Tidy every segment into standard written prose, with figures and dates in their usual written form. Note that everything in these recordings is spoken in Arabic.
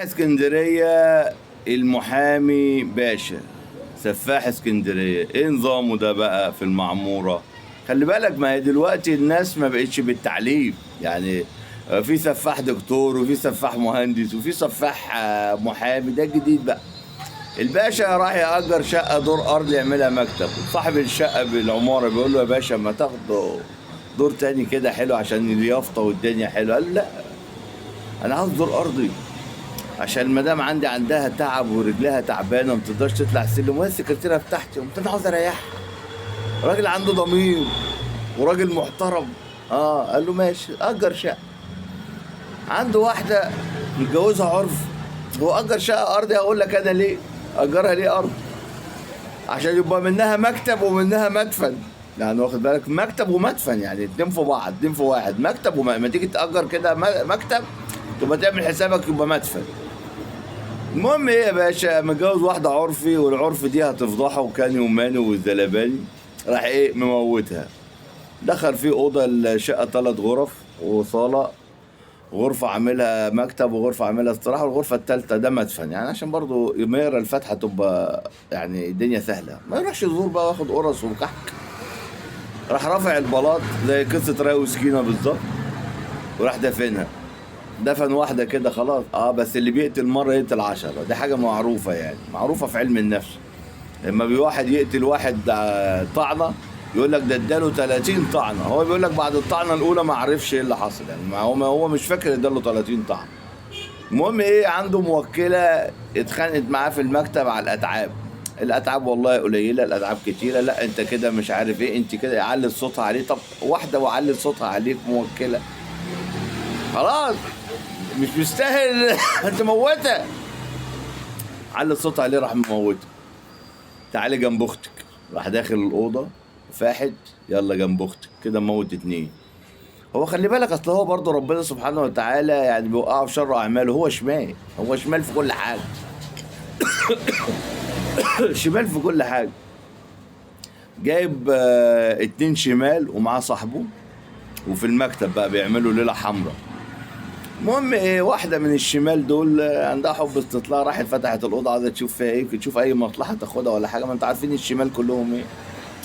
اسكندرية، المحامي باشا سفاح اسكندرية. ايه نظامه ده بقى في المعمورة؟ خلي بالك، ما هي دلوقتي الناس ما بقتش بالتعليم يعني. في سفاح دكتور وفي سفاح مهندس وفي سفاح محامي، ده الجديد بقى. الباشا راح يأجر شقة دور أرض يعملها مكتب، صاحب الشقة بالعمارة بيقول له يا باشا ما تاخد دور تاني كده حلو عشان اليافطة والدنيا حلوة. قال له لا، أنا عاوز دور أرضي عشان المدام عندها تعب ورجلها تعبانه ما تقدرش تطلع السلم، وهي السكرتيره بتاعتي قمت انا عاوز اريحها. راجل عنده ضمير وراجل محترم. قال له ماشي اجر شقه. عنده واحده متجوزها عرف، هو اجر شقه ارضي. اقول لك انا ليه اجرها ليه ارض؟ عشان يبقى منها مكتب ومنها مدفن. يعني واخد بالك، مكتب ومدفن يعني اتنين في بعض، اتنين في واحد. مكتب ما تيجي تأجر كده مكتب تبقى تعمل حسابك يبقى مدفن. المهم ايه يا باشا، متجوز واحدة عرفي، والعرف دي هتفضحه وكان وماني والزلباني. راح ايه مموتها. دخل فيه أوضة الشقة 3 غرف وصالة، غرفة عاملها مكتب وغرفة عاملها استراحة، والغرفة التالتة ده مدفن. يعني عشان برضو ما يقرا الفاتحة تبقى يعني الدنيا سهلة، ما يروحش يزور بقى واخد قرص وكحك. راح رافع البلاط زي قصة راي وسكينة بالظبط، وراح دافنها. دفن واحدة كده خلاص. بس اللي بيقتل مرة يقتل 10، دي حاجة معروفة يعني، معروفة في علم النفس. لما واحد يقتل واحد طعنة، يقول لك ده اداله 30 طعنة. هو بيقول لك بعد الطعنة الأولى ما عرفش ايه اللي حصل يعني، ما هو مش فاكر اداله 30 طعنة. المهم ايه، عنده موكلة اتخانقت معاه في المكتب على الأتعاب. الأتعاب والله قليلة، الأتعاب كتيرة. لا انت كده مش عارف ايه، انت كده يعلي صوتها عليه. طب واحدة وعلي صوتها عليك موكلة، خلاص مش مستاهل انت موتها. على الصوت عليه راح مموته. تعالي جنب اختك. راح داخل الاوضه فاحت، يلا جنب اختك كده موت 2. هو خلي بالك، اصل هو برضه ربنا سبحانه وتعالى يعني بيوقعه في شر اعماله. هو شمال، هو شمال في كل حاجه. شمال في كل حاجه. جايب 2 شمال ومعاه صاحبه، وفي المكتب بقى بيعملوا ليله حمراء. المهم ايه، واحدة من الشمال دول عندها حب استطلاع، راحت فتحت الأوضة عايزة تشوف فيها ايه، تشوف أي مصلحة تاخدها ولا حاجة. ما انتوا عارفين الشمال كلهم ايه،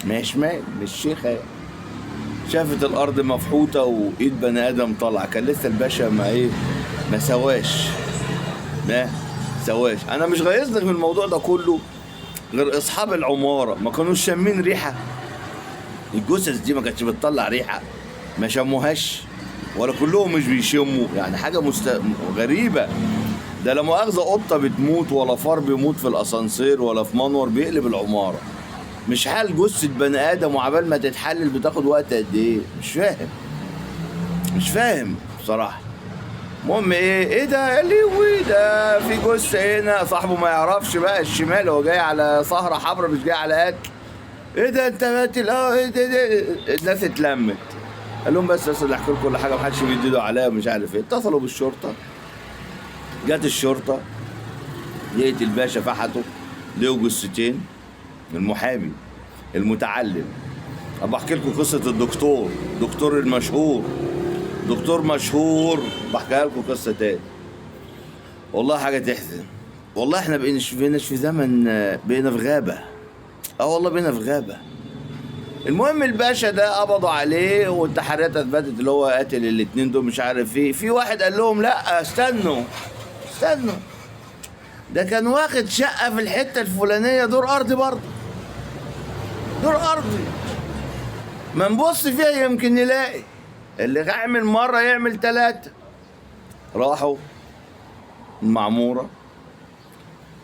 ما هي شمال مش شيخة يعني. شافت الأرض مفحوطة وإيد بني آدم طالعة. كان لسه الباشا ما سواش. أنا مش غايظني من الموضوع ده كله، غير أصحاب العمارة ما كانوش شامين ريحة. الجثث دي ما كانتش بتطلع ريحة، ما شموهاش، ولا كلهم مش بيشموا يعني. حاجة غريبة. ده لا مؤاخذة قطة بتموت ولا فار بيموت في الأسانسير ولا في منور بيقلب العمارة. مش حال جثة بني آدم وعبال ما تتحلل بتاخد وقت قد إيه؟ مش فاهم بصراحة. المهم إيه ده ليه ده في جثة هنا. صاحبه ما يعرفش بقى الشمال، هو جاي على سهرة حمرا مش جاي على قتل. إيه ده أنت قاتل؟ إيه ده الناس اتلمت. قال لهم بس اللي احكي لكم كل حاجه، محدش بيديله عليا مش عارف ايه. اتصلوا بالشرطه، جت الشرطه، لقيت الباشا فحته، لقوا جثتين. المحامي المتعلم. ابقى احكي لكم قصه الدكتور المشهور، دكتور مشهور، بحكيها لكم قصه تاني. والله حاجه تحزن. والله احنا بقيناش في زمن، بقينا في غابه. والله بقينا في غابه. المهم الباشا ده قبضوا عليه، والتحريات اثبتت اللي هو قاتل الاتنين دول مش عارف ايه. في واحد قال لهم لا استنوا، ده كان واخد شقة في الحتة الفلانية دور أرضي برضه، دور أرضي. ما نبص فيها يمكن نلاقي. اللي يعمل مرة يعمل 3. راحوا المعمورة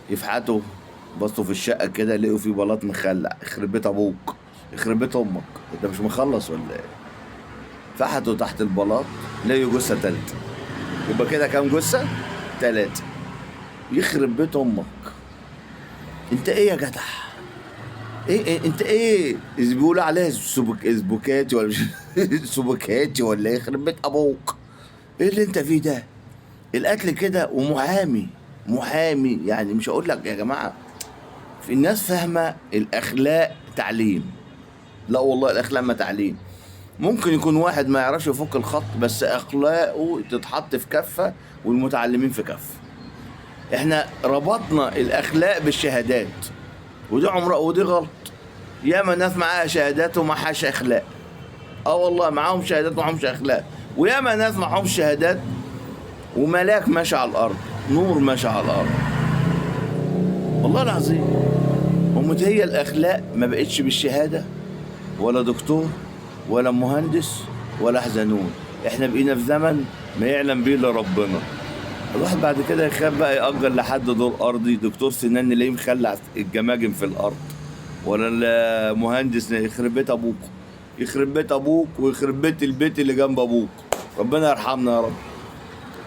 يفحتوا، بصوا في الشقة كده لقوا في بلاط مخلع. يخرب بيت أبوك، يخرب بيت أمك، أنت مش مخلص ولا إيه؟ فحتوا تحت البلاط لقوا جثة 3. يبقى كده كام جثة؟ 3. يخرب بيت أمك. أنت إيه يا جدع؟ إيه أنت إيه؟ إذا بيقولوا عليها سبوكاتي ولا مش سبوكاتي ولا إيه؟ يخرب بيت أبوك. إيه اللي أنت فيه ده؟ القتل كده ومحامي يعني. مش هقول لك يا جماعة، في الناس فاهمة الأخلاق تعليم. لا والله الأخلاق ما تعليم. ممكن يكون واحد ما يعرفش يفك الخط، بس أخلاقه تتحط في كفة والمتعلمين في كفة. احنا ربطنا الاخلاق بالشهادات، ودي غلط. ياما ناس معاها شهادات ومعهاش اخلاق. اه والله معاهم شهادات ومعهمش اخلاق، وياما ناس معاهم شهادات وملاك ماشي على الارض، نور ماشي على الارض. والله العظيم. هي الاخلاق ما بقتش بالشهاده، ولا دكتور ولا مهندس ولا حزنون. احنا بقينا في زمن ما يعلم بيه الا ربنا. الواحد بعد كده يخاف بقى يأجر لحد دور ارضي، دكتور سنان نلاقيه مخلع الجماجم في الارض، ولا المهندس يخرب بيت ابوك، يخرب بيت ابوك ويخرب بيت البيت اللي جنب ابوك. ربنا يرحمنا يا رب.